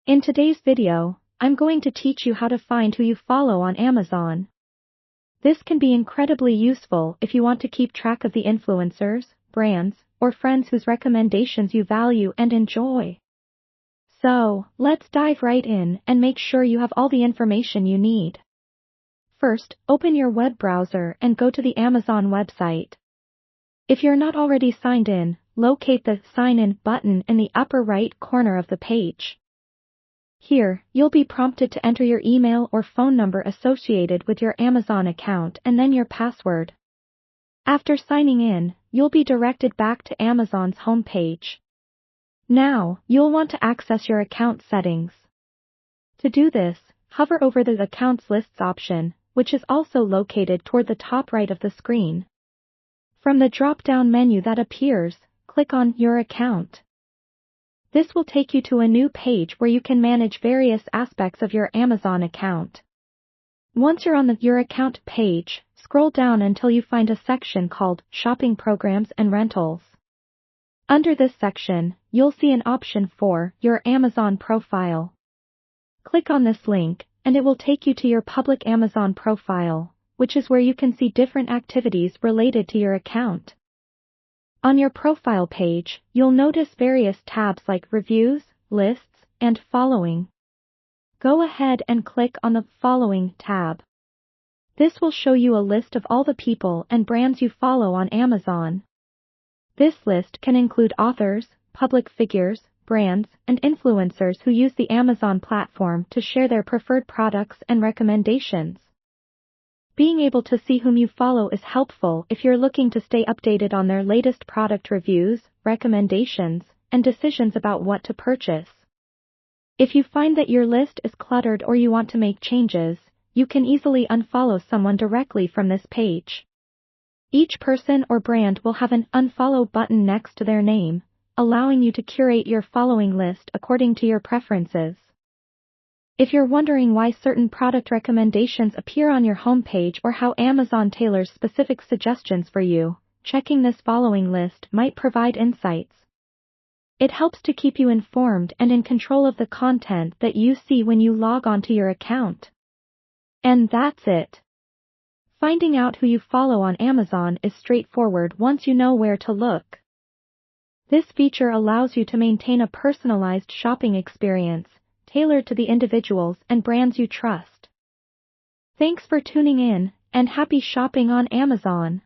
In today's video, I'm going to teach you how to find who you follow on Amazon. This can be incredibly useful if you want to keep track of the influencers, brands, or friends whose recommendations you value and enjoy. So, let's dive right in and make sure you have all the information you need. First, open your web browser and go to the Amazon website. If you're not already signed in, locate the Sign In button in the upper right corner of the page. Here, you'll be prompted to enter your email or phone number associated with your Amazon account and then your password. After signing in, you'll be directed back to Amazon's homepage. Now, you'll want to access your account settings. To do this, hover over the Accounts Lists option, which is also located toward the top right of the screen. From the drop-down menu that appears, click on Your Account. This will take you to a new page where you can manage various aspects of your Amazon account. Once you're on the Your Account page, scroll down until you find a section called Shopping Programs and Rentals. Under this section, you'll see an option for Your Amazon Profile. Click on this link, and it will take you to your public Amazon profile, which is where you can see different activities related to your account. On your profile page, you'll notice various tabs like Reviews, Lists, and Following. Go ahead and click on the Following tab. This will show you a list of all the people and brands you follow on Amazon. This list can include authors, public figures, brands, and influencers who use the Amazon platform to share their preferred products and recommendations. Being able to see whom you follow is helpful if you're looking to stay updated on their latest product reviews, recommendations, and decisions about what to purchase. If you find that your list is cluttered or you want to make changes, you can easily unfollow someone directly from this page. Each person or brand will have an Unfollow button next to their name, allowing you to curate your following list according to your preferences. If you're wondering why certain product recommendations appear on your homepage or how Amazon tailors specific suggestions for you, checking this following list might provide insights. It helps to keep you informed and in control of the content that you see when you log onto your account. And that's it. Finding out who you follow on Amazon is straightforward once you know where to look. This feature allows you to maintain a personalized shopping experience, tailored to the individuals and brands you trust. Thanks for tuning in, and happy shopping on Amazon.